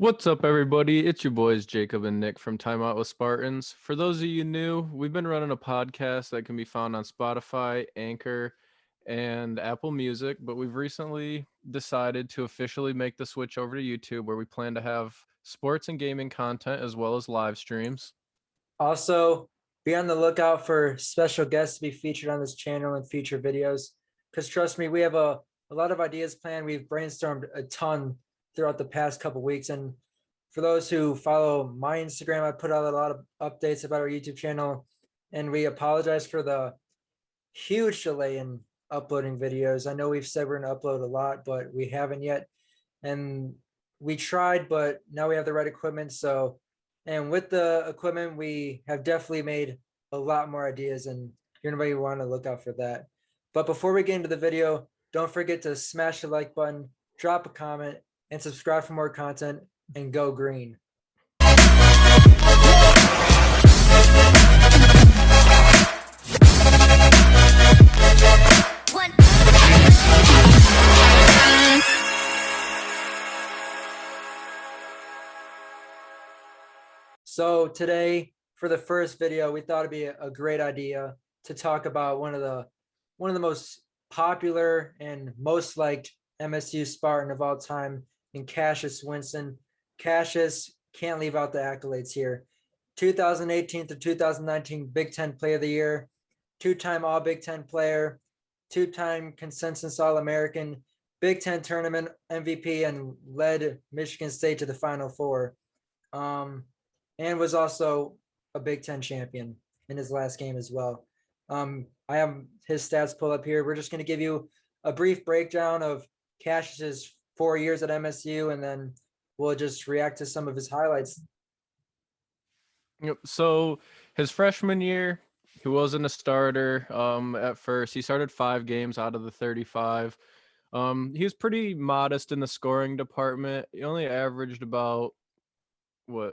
What's up, everybody? It's your boys Jacob and Nick from Time Out with Spartans. For those of you new, we've been running a podcast that can be found on Spotify, Anchor, and Apple Music, but we've recently decided to officially make the switch over to YouTube, where we plan to have sports and gaming content as well as live streams. Also, be on the lookout for special guests to be featured on this channel in future videos. Because trust me, we have a lot of ideas planned. We've brainstormed a ton throughout the past couple weeks. And for those who follow my Instagram, I put out a lot of updates about our YouTube channel. And we apologize for the huge delay in uploading videos. I know we've said we're going to upload a lot, but we haven't yet. And we tried, but now we have the right equipment. And with the equipment, we have definitely made a lot more ideas, and you're going to want to look out for that. But before we get into the video, don't forget to smash the like button, drop a comment, and subscribe for more content, and go green. So today, for the first video, we thought it'd be a great idea to talk about one of the most popular and most liked MSU Spartan of all time, in Cassius Winston. Cassius, can't leave out the accolades here. 2018 to 2019 Big Ten Player of the Year, two-time All Big Ten player, two-time consensus All-American, Big Ten tournament MVP, and led Michigan State to the Final Four. And was also a Big Ten champion in his last game as well. I have his stats pulled up here. We're just going to give you a brief breakdown of Cassius's 4 years at MSU, and then we'll just react to some of his highlights. So his freshman year, he wasn't a starter at first. He started 5 games out of the 35. He was pretty modest in the scoring department. He only averaged about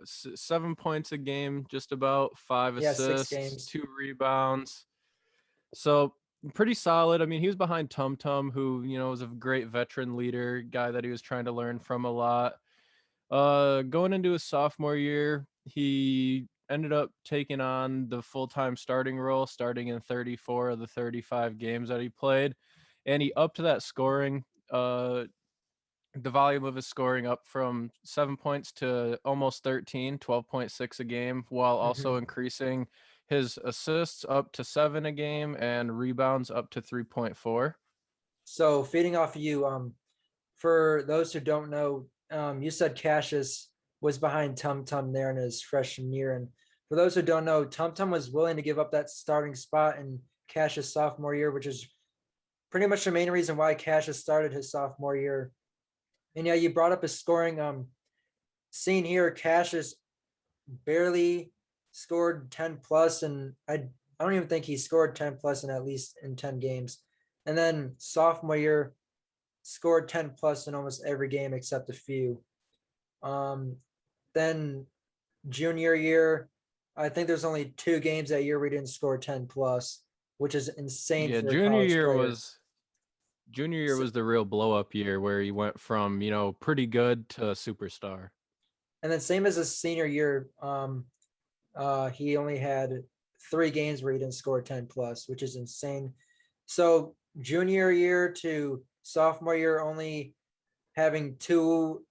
7 points a game, just about 5 Yeah, 6 assists, games. 2 rebounds. So pretty solid. I mean, he was behind Tum Tum, who was a great veteran leader, guy that he was trying to learn from a lot. Going into his sophomore year, he ended up taking on the full-time starting role, starting in 34 of the 35 games that he played, and he upped that scoring. The volume of his scoring up from 7 points to almost 13, 12.6 a game, while also increasing his assists up to 7 a game and rebounds up to 3.4. So feeding off of you, for those who don't know, you said Cassius was behind Tum Tum there in his freshman year. And for those who don't know, Tum Tum was willing to give up that starting spot in Cassius' sophomore year, which is pretty much the main reason why Cassius started his sophomore year. And yeah, you brought up his scoring. Seeing here, Cassius barely scored 10 plus, and I don't even think he scored 10 plus in at least in 10 games. And then sophomore year, scored 10 plus in almost every game except a few. Then junior year, I think there's only 2 games that year we didn't score 10 plus, which is insane Yeah, for a college player. junior year was the real blow up year where he went from, pretty good to superstar. And then same as his senior year, he only had 3 games where he didn't score 10 plus, which is insane. So junior year to sophomore year, only having 2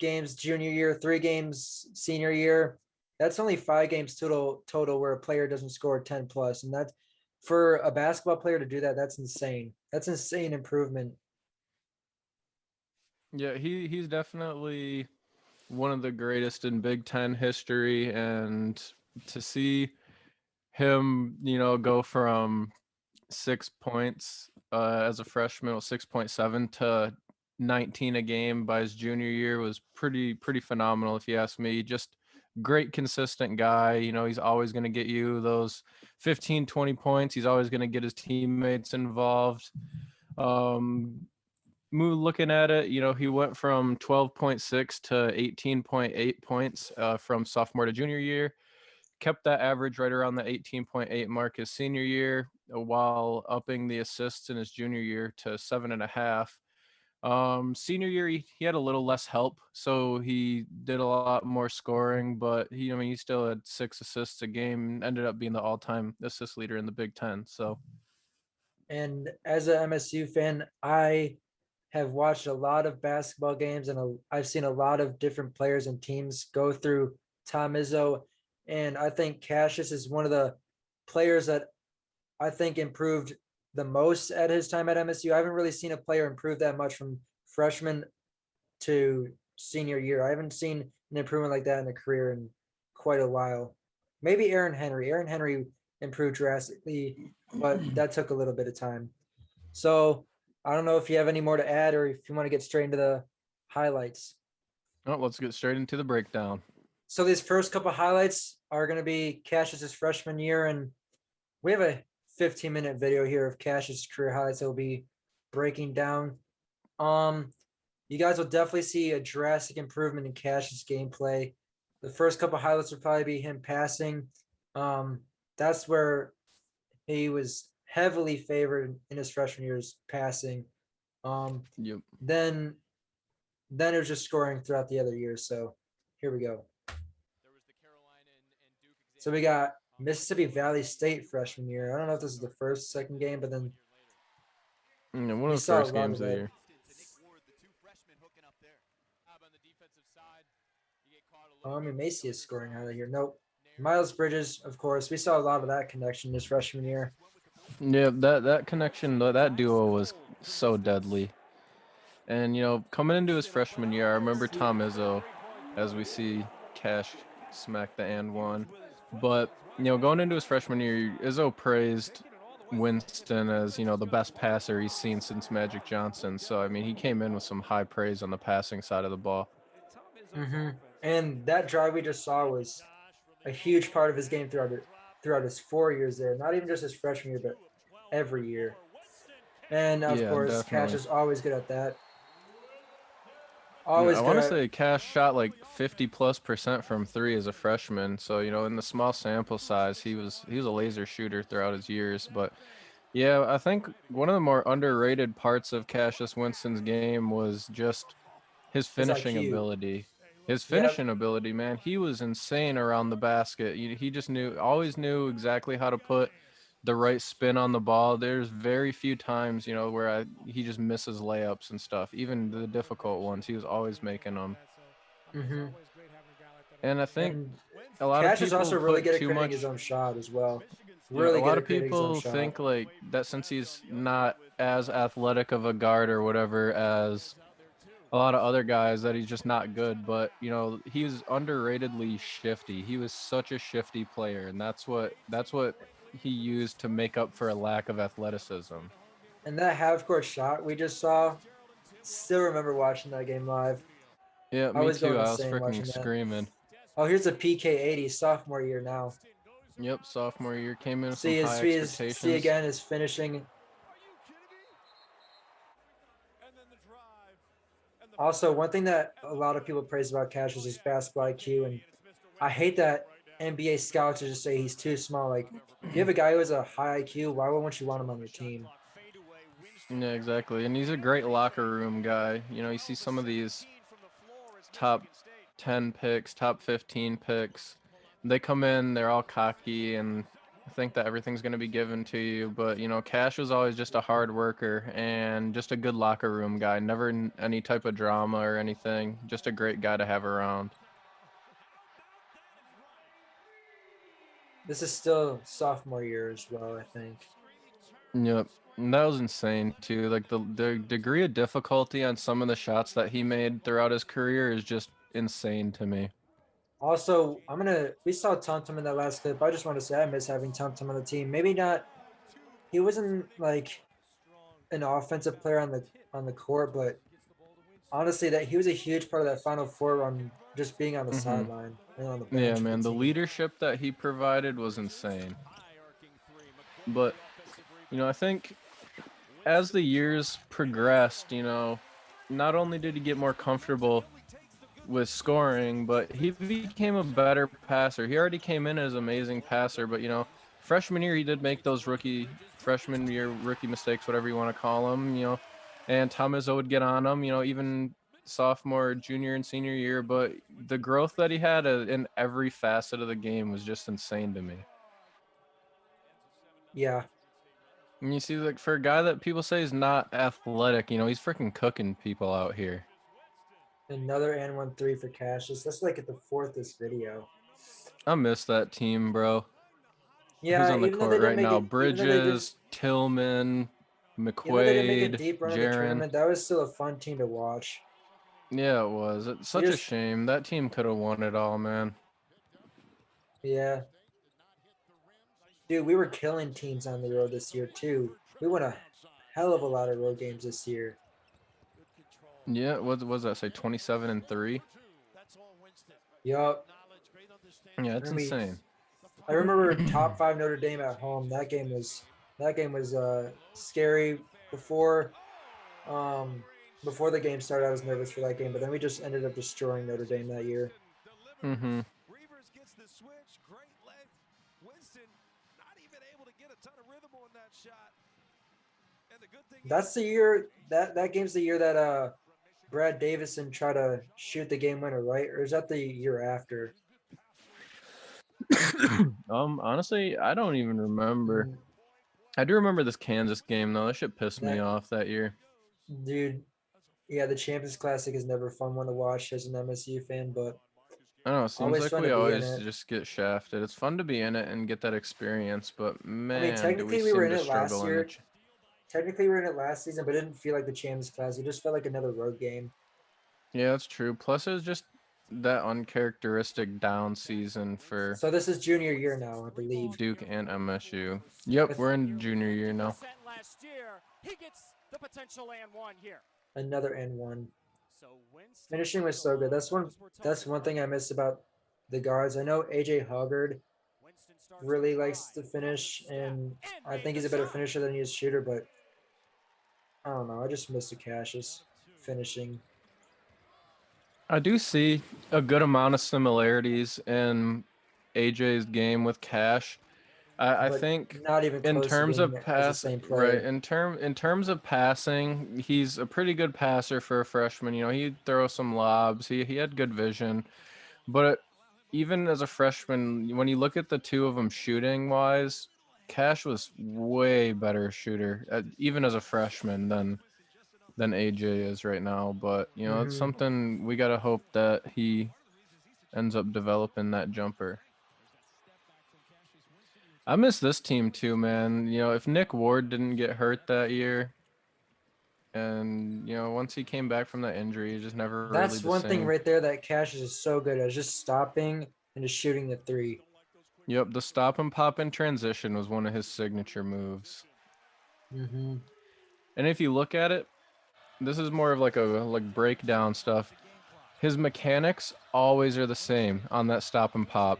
games junior year, 3 games senior year. That's only 5 games total where a player doesn't score 10 plus. And that's, for a basketball player to do that, that's insane. That's insane improvement. Yeah, he's definitely one of the greatest in Big Ten history, and to see him, go from 6 points as a freshman, 6.7 to 19 a game by his junior year was pretty phenomenal, if you ask me. Just great consistent guy. He's always going to get you those 15, 20 points. He's always going to get his teammates involved. Looking at it, he went from 12.6 to 18.8 points from sophomore to junior year. Kept that average right around the 18.8 mark his senior year, while upping the assists in his junior year to 7.5. Senior year, he had a little less help, so he did a lot more scoring, but I mean, he still had 6 assists a game, ended up being the all-time assist leader in the Big Ten. So, And as a MSU fan, I have watched a lot of basketball games, and I've seen a lot of different players and teams go through Tom Izzo. And I think Cassius is one of the players that I think improved the most at his time at MSU. I haven't really seen a player improve that much from freshman to senior year. I haven't seen an improvement like that in a career in quite a while. Maybe Aaron Henry. Aaron Henry improved drastically, but that took a little bit of time. So I don't know if you have any more to add or if you want to get straight into the highlights. oh, let's get straight into the breakdown. So these first couple highlights are going to be Cassius's freshman year, and we have a 15-minute video here of Cassius' career highlights that we'll be breaking down. You guys will definitely see a drastic improvement in Cassius' gameplay. The first couple highlights will probably be him passing. That's where he was heavily favored in his freshman year's passing. Yep. Then it was just scoring throughout the other years. So here we go. So we got Mississippi Valley State freshman year. I don't know if this is the first, second game, but then One we of the saw a first lot games of of the that. year. We may see a scoring highlight here. Nope. Miles Bridges, of course. We saw a lot of that connection his freshman year. Yeah, that connection, that duo was so deadly. And coming into his freshman year, I remember Tom Izzo, as we see Cash smack the and one. But going into his freshman year, Izzo praised Winston as the best passer he's seen since Magic Johnson. So I mean, he came in with some high praise on the passing side of the ball. And that drive we just saw was a huge part of his game throughout his 4 years there. Not even just his freshman year, but every year. And of Yeah, course, Cash definitely. is always good at that. I Always good want to at. say Cash shot like 50+% from three as a freshman. So in the small sample size, he was a laser shooter throughout his years. But yeah, I think one of the more underrated parts of Cassius Winston's game was just his His finishing IQ. ability. His Yep. finishing ability, man, he was insane around the basket. He just always knew exactly how to put the right spin on the ball. There's very few times, where he just misses layups and stuff. Even the difficult ones, he was always making them. hmm And I think And a lot of Cash is people also really put good at too creating his much. own shot as well. A Really good lot at of creating his own people shot. think like that since he's not as athletic of a guard or whatever as a lot of other guys that he's just not good, but he was underratedly shifty. He was such a shifty player, and that's what he used to make up for a lack of athleticism. And that half court shot we just saw, still remember watching that game live. Yeah, I me was going too. I was insane freaking watching that. screaming. Oh, here's a PK 80 sophomore year now. Yep, sophomore year came in with some See high see expectations. again his finishing. Also, one thing that a lot of people praise about Cash is his basketball IQ, and I hate that NBA scouts just say he's too small. Like, if you have a guy who has a high IQ, why wouldn't you want him on your team? Yeah, exactly. And he's a great locker room guy. You see some of these top 10 picks, top 15 picks. They come in, they're all cocky and think that everything's going to be given to you. But, Cash was always just a hard worker and just a good locker room guy. Never any type of drama or anything. Just a great guy to have around. This is still sophomore year as well, I think. Yep. And that was insane too. Like the degree of difficulty on some of the shots that he made throughout his career is just insane to me. Also, we saw Tum Tum in that last clip. I just want to say I miss having Tum Tum on the team. Maybe not, he wasn't like an offensive player on the court, but honestly, that he was a huge part of that Final Four run, just being on the Mhm. sideline and on the Yeah, bench with the man, the team. leadership that he provided was insane. But, I think as the years progressed, not only did he get more comfortable with scoring, but he became a better passer. He already came in as an amazing passer, but freshman year he did make those freshman year rookie mistakes, whatever you want to call them. and Tom Izzo would get on him, even sophomore, junior, and senior year. But the growth that he had in every facet of the game was just insane to me. Yeah. And you see, like, for a guy that people say is not athletic, he's freaking cooking people out here. Another N 1-3 for Cassius. That's like at the fourth this video. I miss that team, bro. Who's Yeah, on the even though they court didn't right make now? it, Bridges, Tillman, even though they didn't make a McQuaid, deep run in the Jaron. tournament, that was still a fun team to watch. Yeah, it was. It's We such a just, shame. That team could have won it all, man. yeah, dude, we were killing teams on the road this year too. We won a hell of a lot of road games this year. Yeah, what was that say? 27-3. Yup. Yeah, it's And we, insane. I remember top 5 Notre Dame at home. That game was scary before um before the game started. I was nervous for that game, but then we just ended up destroying Notre Dame that year. Mm-hmm. Gets the switch, great length. Winston not even able to get a ton of rhythm on that shot. And the good thing That's the year that game's the year that Brad Davison tried to shoot the game winner, right? Or is that the year after? Honestly, I don't even remember. I do remember this Kansas game though. That shit pissed me That off that year. dude, yeah, the Champions Classic is never fun one to watch as an MSU fan, but I don't know. It seems always like fun to we be in always it. just get shafted. It's fun to be in it and get that experience, but I mean, man, do we technically we were seem in to it last struggle in the. year. Technically we were in it last season, but it didn't feel like the Champions Classic. It just felt like another road game. Yeah, that's true. Plus, it was just that uncharacteristic down season for So this is junior year now, I believe. Duke and MSU. Yep, With we're in junior year now. Last year, he gets the potential and one here. another N1. So Winston Finishing was so good. That's one thing I miss about the guards. I know AJ Huggard really likes to finish, and I think he's a better finisher than he is shooter, but I don't know. I just miss the Cassius finishing. I do see a good amount of similarities in AJ's game with Cash. I But think not even in close to terms being of as the pass, same right? player. In terms of passing, he's a pretty good passer for a freshman. He'd throw some lobs. He had good vision, but even as a freshman, when you look at the two of them shooting wise, Cash was way better shooter, even as a freshman than AJ is right now. But it's Hmm. something we gotta hope that he ends up developing that jumper. I miss this team too, man. If Nick Ward didn't get hurt that year, and once he came back from that injury, he's just never really That's the one thing same. right there that Cassius is so good at, is just stopping and just shooting the three. Yep, the stop and pop in transition was one of his signature moves. Hmm. And if you look at it, this is more of like a breakdown stuff. His mechanics always are the same on that stop and pop.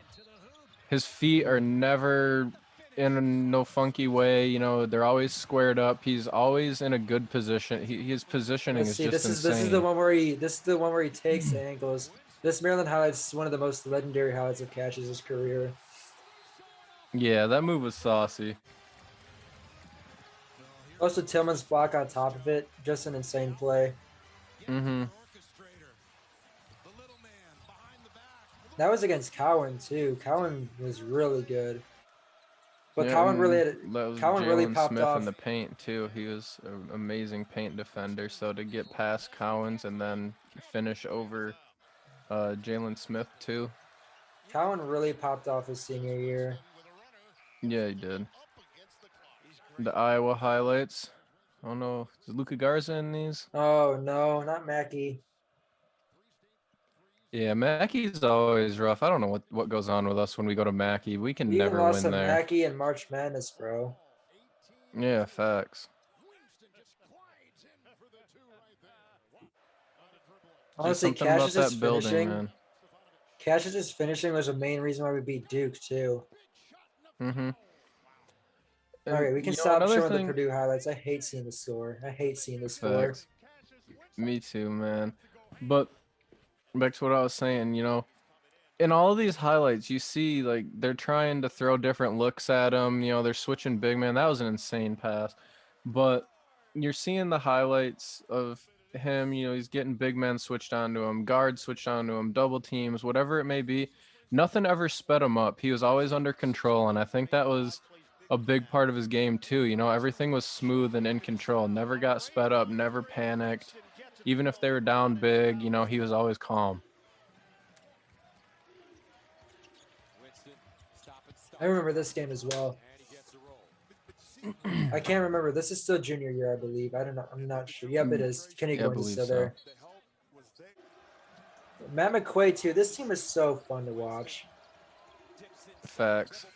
His feet are never in no funky way. They're always squared up. He's always in a good position. His positioning Let's is see. just This is the insane. one where he takes the angles. This Maryland highlights is one of the most legendary highlights of Cassius's career. Yeah, that move was saucy. Also, Tillman's block on top of it, just an insane play. Mm-hmm. That was against Cowan too. Cowan was really good, but Yeah, and that was Cowan really Jalen popped Smith in off. the paint too. He was an amazing paint defender. So to get past Cowens and then finish over Jalen Smith too. Cowan really popped off his senior year. Yeah, he did. The Iowa highlights. Oh no, is Luka Garza in these? Oh no, not Mackey. Yeah, Mackey's always rough. I don't know what goes on with us when we go to Mackey. We can We even never lost win to there. Mackey in March Madness, bro. Yeah, facts. Just Honestly, something about that building, man. Cassius's finishing was the main reason why we beat Duke too. Mm-hmm. And, Okay, we can stop another showing the thing. Purdue highlights. I hate seeing the score. Facts. Me too, man. But back to what I was saying, in all of these highlights, you see like they're trying to throw different looks at him. They're switching big man. That was an insane pass. But you're seeing the highlights of him. You know, he's getting big men switched onto him, guards switched onto him, double teams, whatever it may be. Nothing ever sped him up. He was always under control, and I think that was a big part of his game too. You know, everything was smooth and in control. Never got sped up, never panicked. Even if they were down big, you know, he was always calm. I remember this game as well. I can't remember. This is still junior year, I believe. I don't know. I'm not sure. Yep, it is. Kenny Yeah, I Goins is believe still so. there. Matt McQuaid too. This team is so fun to watch. Facts.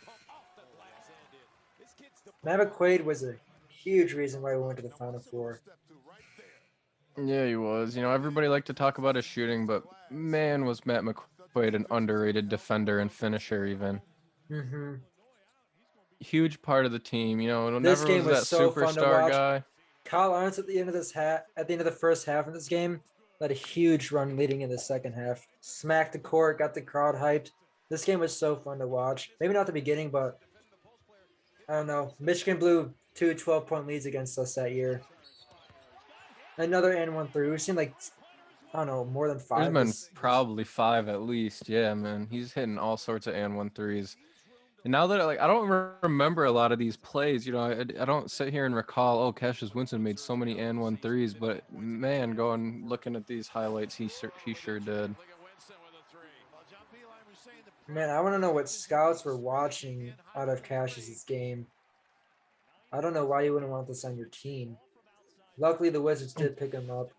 Matt McQuaid was a huge reason why we went to the Final Four. Yeah, he was. You know, everybody liked to talk about his shooting, but man, was Matt McQuaid an underrated defender and finisher even. Mm-hmm. Huge part of the team. You know, This never game was that was so fun to superstar watch. guy. Kyle Arndt at the end of the first half of this game, led a huge run leading in the second half. Smacked the court, got the crowd hyped. This game was so fun to watch. Maybe not the beginning, but I don't know. Michigan blew 2 12-point leads against us that year. Another and 1-3. We've seen like, I don't know, more than 5. There's been probably 5 at least. Yeah, man. He's hitting all sorts of and 1 threes. And now that I don't remember a lot of these plays, you know, I don't sit here and recall, oh, Cassius Winston made so many and 1 threes, but man, going looking at these highlights, he sure did. Man, I want to know what scouts were watching out of Cassius's game. I don't know why you wouldn't want this on your team. Luckily, the Wizards did pick him up.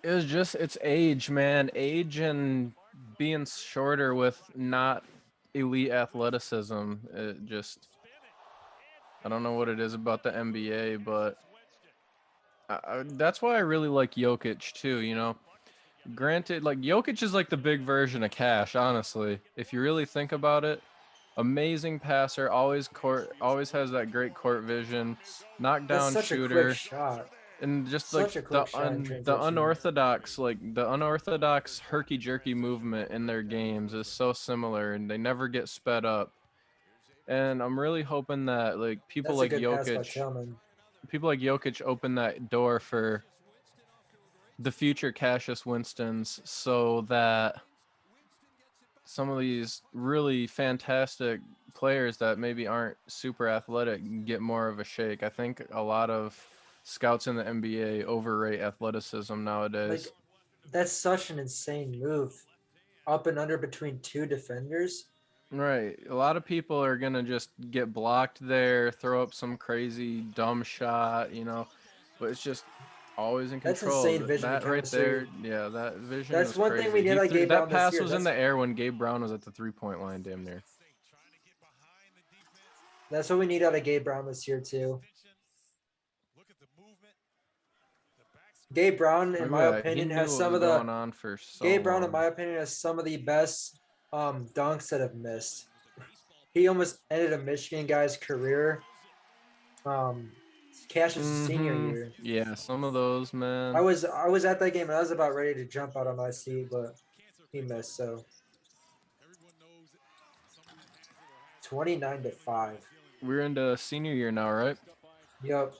It was just it's age, man. Age and being shorter with not elite athleticism. It just I don't know what it is about the NBA, but that's why I really like Jokic too, you know. Granted, like Jokic is like the big version of Cash, honestly. If you really think about it, amazing passer, always has that great court vision, That's knockdown such a quick shooter, shot. and just like Such a quick shot in the transition. unorthodox herky jerky movement in their games is so similar, and they never get sped up. And I'm really hoping that like That's a good pass by Tillman. people like Jokic open that door for the future Cassius Winstons, so that some of these really fantastic players that maybe aren't super athletic get more of a shake. I think a lot of scouts in the NBA overrate athleticism nowadays. Like, that's such an insane move. Up and under between 2 defenders. Right. A lot of people are going to just get blocked there, throw up some crazy dumb shot, you know, but it's just always in That's control. insane vision That and right there, chemistry. yeah, that vision That's was one crazy. thing we did like Gabe Brown That this pass year. was in the air when Gabe Brown was at the 3-point line damn near. That's what we need out of Gabe Brown this year too. Gabe Brown, in my opinion, has some of the going on for so Gabe Brown, in long. my opinion, has some of the best dunks that have missed. He almost ended a Michigan guy's career. Cassius' senior year. Yeah, some of those, man. I was at that game and I was about ready to jump out of my seat, but he missed. So 29-5. We're into senior year now, right? Yep.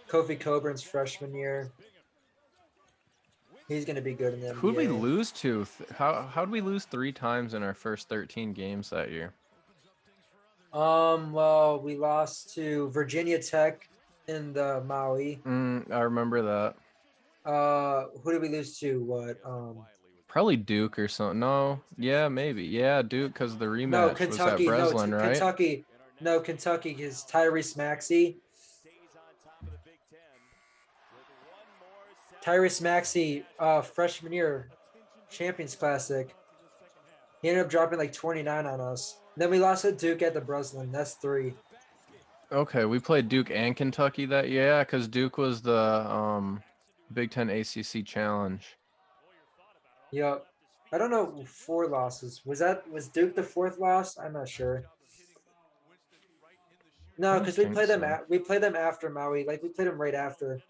Kofi Coburn's freshman year. He's gonna be good in the NBA. Who'd we lose to? How'd we lose 3 times in our first 13 games that year? Well, we lost to Virginia Tech in the Maui. I remember that. Who did we lose to? What? Probably Duke or something. No, yeah, maybe. Yeah, Duke, because the rematch was at Breslin, right? Kentucky. No, Kentucky is Tyrese Maxey. Tyrese Maxey, freshman year, Champions Classic. He ended up dropping like 29 on us. Then we lost at Duke at the Breslin. That's 3. Okay, we played Duke and Kentucky that year. Yeah, because Duke was the Big Ten ACC Challenge. Yep. I don't know 4 losses. Was Duke the 4th loss? I'm not sure. No, because we played them after Maui. Like we played them right after.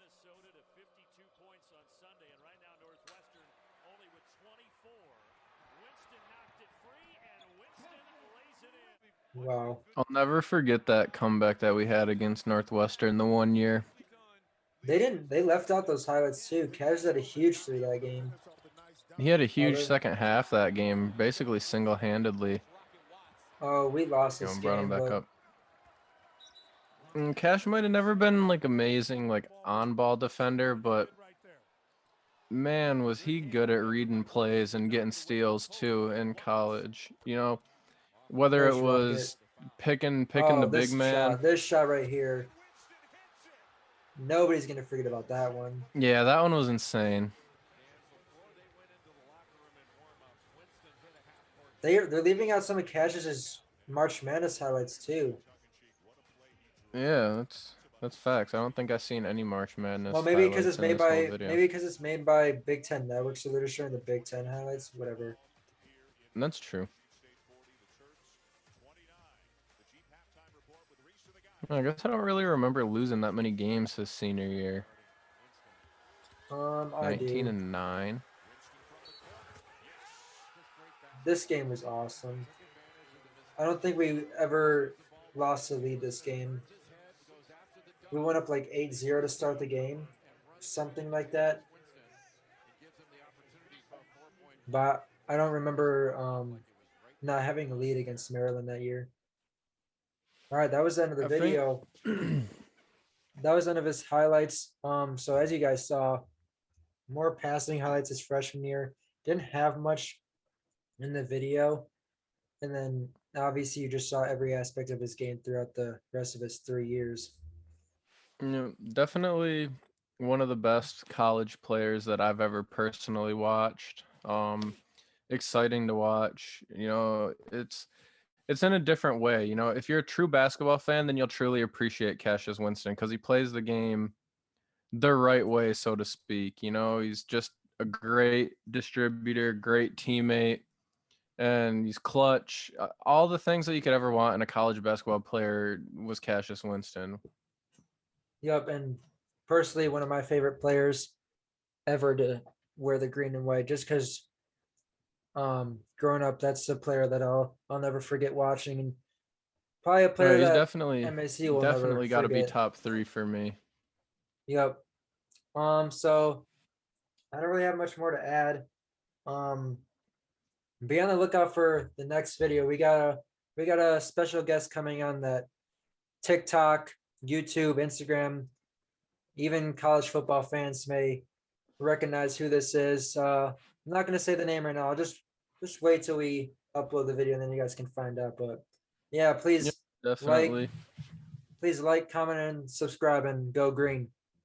Wow. I'll never forget that comeback that we had against Northwestern the one year. They left out those highlights too. Cassius had a huge 3 that game. He had a huge really? second half that game, basically single-handedly. Oh, we lost You know, this brought him game, back but up. And Cash might have never been like amazing, like on-ball defender, but man, was he good at reading plays and getting steals too in college. You know, whether it there's Rocket. was picking Oh, the big man. this shot right here. Nobody's gonna forget about that one. Yeah, that one was insane. They're leaving out some of Cassius's March Madness highlights too. Yeah, that's facts. I don't think I've seen any March Madness. Well, maybe because it's highlights in made this whole by video. Big Ten Network, so they're just showing the Big Ten highlights, whatever. And that's true. I guess I don't really remember losing that many games his senior year. I 19 do. and 9. This game was awesome. I don't think we ever lost the lead this game. We went up like 8-0 to start the game, something like that. But I don't remember not having a lead against Maryland that year. All right, that was the end of the video. That was the end of his highlights. So as you guys saw, more passing highlights his freshman year. Didn't have much in the video. And then obviously you just saw every aspect of his game throughout the rest of his 3 years. You know, definitely one of the best college players that I've ever personally watched. Exciting to watch. You know, it's in a different way. You know, if you're a true basketball fan, then you'll truly appreciate Cassius Winston because he plays the game the right way, so to speak. You know, he's just a great distributor, great teammate, and he's clutch. All the things that you could ever want in a college basketball player was Cassius Winston. Yep, and personally one of my favorite players ever to wear the green and white, just because growing up, that's a player that I'll never forget watching, and probably a player He's that definitely MSU will never got to be forget. top 3 for me. Yep. So I don't really have much more to add. Be on the lookout for the next video. We got a special guest coming on that TikTok, YouTube, Instagram, even college football fans may recognize who this is. I'm not gonna say the name right now. I'll just wait till we upload the video and then you guys can find out. But yeah, please Definitely. like, comment, and subscribe, and go green.